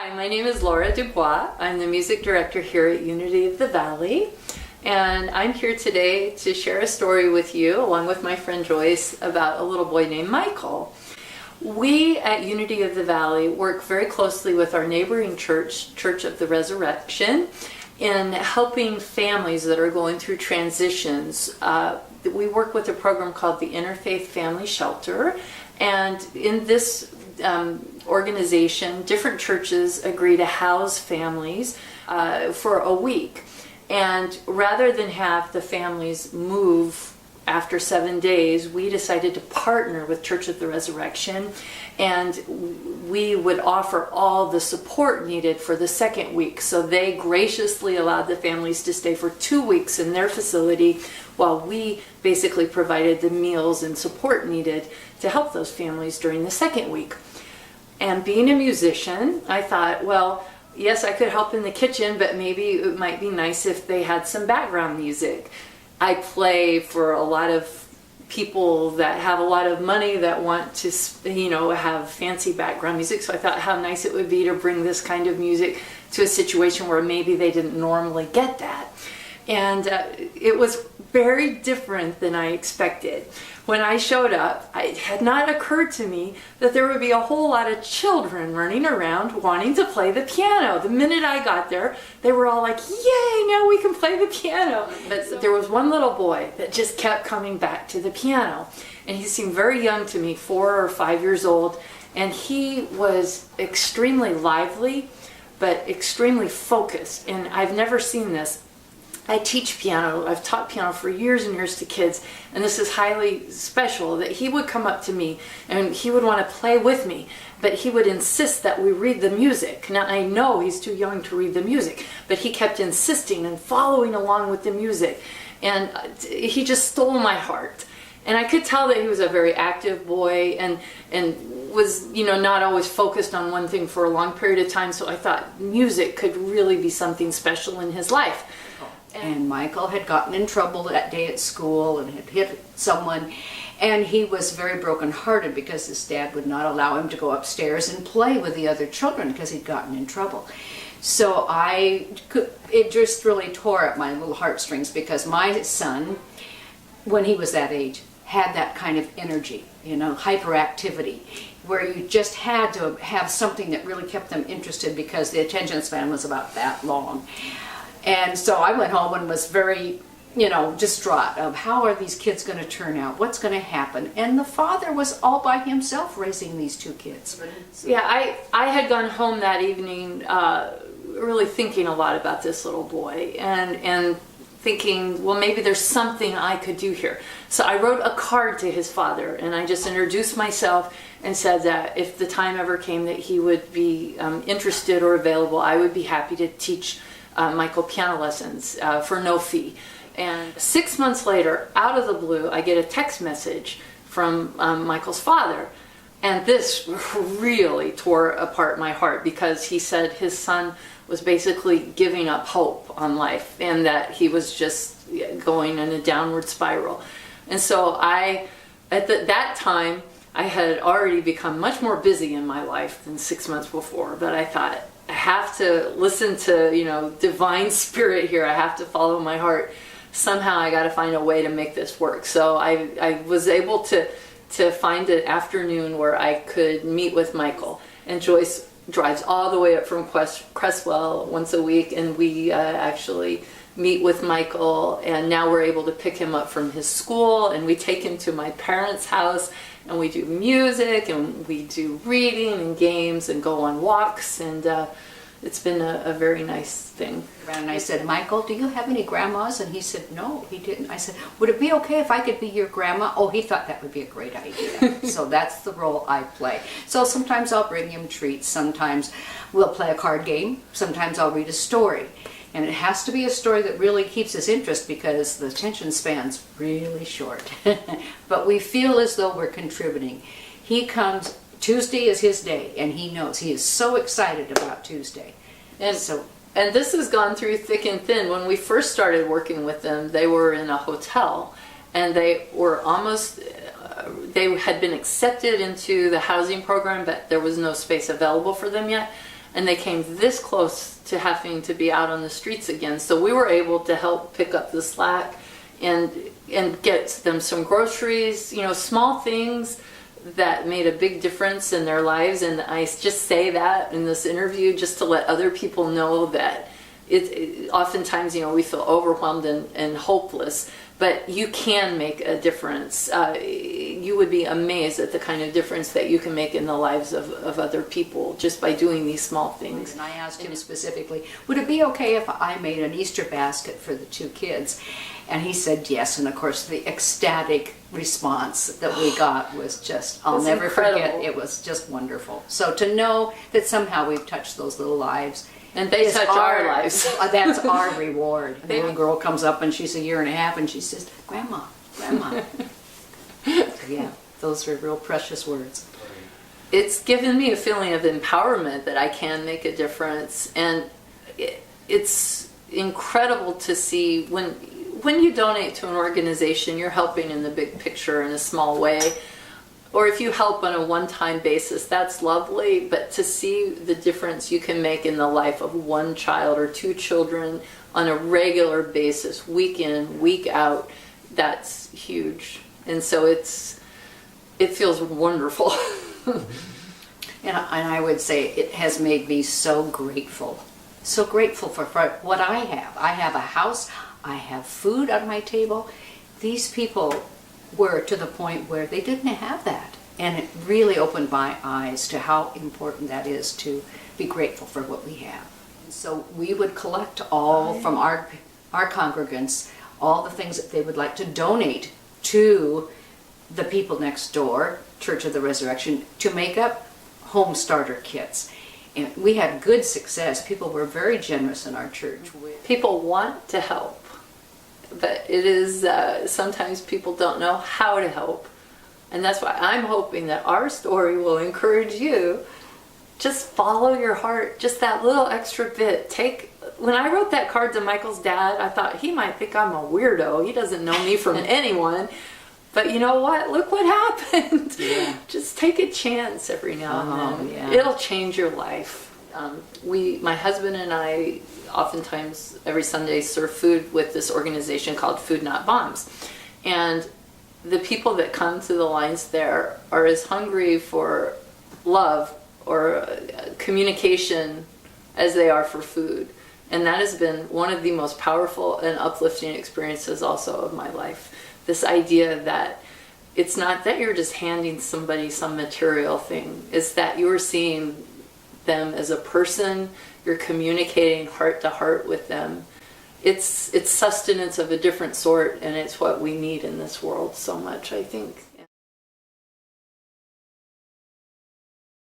Hi, my name is Laura DuBois. I'm the music director here at Unity of the Valley, and I'm here today to share a story with you, along with my friend Joyce, about a little boy named Michael. We at Unity of the Valley work very closely with our neighboring church, Church of the Resurrection, in helping families that are going through transitions. We work with a program called the Interfaith Family Shelter, and in this organization, different churches agree to house families for a week. And rather than have the families move after 7 days, we decided to partner with Church of the Resurrection, and we would offer all the support needed for the second week. So they graciously allowed the families to stay for 2 weeks in their facility while we basically provided the meals and support needed to help those families during the second week. And being a musician, I thought, well, yes, I could help in the kitchen, but maybe it might be nice if they had some background music. I play for a lot of people that have a lot of money that want to, have fancy background music. So I thought how nice it would be to bring this kind of music to a situation where maybe they didn't normally get that. And it was very different than I expected. When I showed up, it had not occurred to me that there would be a whole lot of children running around wanting to play the piano. The minute I got there, they were all like, yay, now we can play the piano. But there was one little boy that just kept coming back to the piano. And he seemed very young to me, 4 or 5 years old. And he was extremely lively, but extremely focused. And I've never seen this. I teach piano. I've taught piano for years and years to kids, and this is highly special that he would come up to me and he would want to play with me, but he would insist that we read the music. Now, I know he's too young to read the music, but he kept insisting and following along with the music, and he just stole my heart. And I could tell that he was a very active boy and was, not always focused on one thing for a long period of time, so I thought music could really be something special in his life. And Michael had gotten in trouble that day at school and had hit someone, and he was very brokenhearted because his dad would not allow him to go upstairs and play with the other children because he'd gotten in trouble. So it just really tore at my little heartstrings because my son, when he was that age, had that kind of energy, hyperactivity, where you just had to have something that really kept them interested because the attention span was about that long. And so I went home and was very, distraught of how are these kids going to turn out? What's going to happen? And the father was all by himself raising these 2 kids. Yeah, I had gone home that evening really thinking a lot about this little boy and thinking, well, maybe there's something I could do here. So I wrote a card to his father, and I just introduced myself and said that if the time ever came that he would be interested or available, I would be happy to teach Michael piano lessons for no fee. And 6 months later, out of the blue, I get a text message from Michael's father. And this really tore apart my heart because he said his son was basically giving up hope on life and that he was just going in a downward spiral. And so at that time, I had already become much more busy in my life than 6 months before, but I thought, I have to listen to, divine spirit here. I have to follow my heart. Somehow I got to find a way to make this work. So I was able to find an afternoon where I could meet with Michael. And Joyce drives all the way up from Cresswell once a week, and we actually meet with Michael, and now we're able to pick him up from his school, and we take him to my parents' house, and we do music, and we do reading and games and go on walks, and it's been a very nice thing. And I said, Michael, do you have any grandmas? And he said, no, he didn't. I said, would it be okay if I could be your grandma? Oh, he thought that would be a great idea. So that's the role I play. So sometimes I'll bring him treats. Sometimes we'll play a card game. Sometimes I'll read a story. And it has to be a story that really keeps his interest because the attention span's really short. But we feel as though we're contributing. He comes, Tuesday is his day, and he knows. He is so excited about Tuesday. And this has gone through thick and thin. When we first started working with them, they were in a hotel, and they had been accepted into the housing program, but there was no space available for them yet. and they came this close to having to be out on the streets again. So we were able to help pick up the slack and get them some groceries, you know, small things that made a big difference in their lives. And I just say that in this interview just to let other people know that oftentimes, you know, we feel overwhelmed and hopeless, but you can make a difference. You would be amazed at the kind of difference that you can make in the lives of other people just by doing these small things. And I asked him specifically, would it be okay if I made an Easter basket for the two kids? And he said yes, and of course the ecstatic response that we got was just, I'll never incredible. forget, it was just wonderful. So to know that somehow we've touched those little lives, And they touch our lives. That's our reward. And the little girl comes up and she's 1.5 years and she says, Grandma, Grandma. Yeah, those are real precious words. It's given me a feeling of empowerment that I can make a difference, and it's incredible to see when you donate to an organization, you're helping in the big picture in a small way. Or if you help on a one-time basis, that's lovely, but to see the difference you can make in the life of one child or two children on a regular basis, week in, week out, that's huge. And so it feels wonderful. And I would say it has made me so grateful for what I have. I have a house, I have food on my table. These people were to the point where they didn't have that. And it really opened my eyes to how important that is to be grateful for what we have. And so we would collect all from our congregants, all the things that they would like to donate to the people next door, Church of the Resurrection, to make up home starter kits. And we had good success. People were very generous in our church. People want to help, but it is sometimes people don't know how to help. And that's why I'm hoping that our story will encourage you. Just follow your heart, just that little extra bit. When I wrote that card to Michael's dad, I thought he might think I'm a weirdo. He doesn't know me from anyone. But you know what? Look what happened. Yeah. Just take a chance every now and then. Yeah. It'll change your life. My husband and I, oftentimes every Sunday, serve food with this organization called Food Not Bombs. And the people that come to the lines there are as hungry for love or communication as they are for food. And that has been one of the most powerful and uplifting experiences also of my life. This idea that it's not that you're just handing somebody some material thing, it's that you're seeing them as a person, you're communicating heart to heart with them. It's sustenance of a different sort, and it's what we need in this world so much, I think.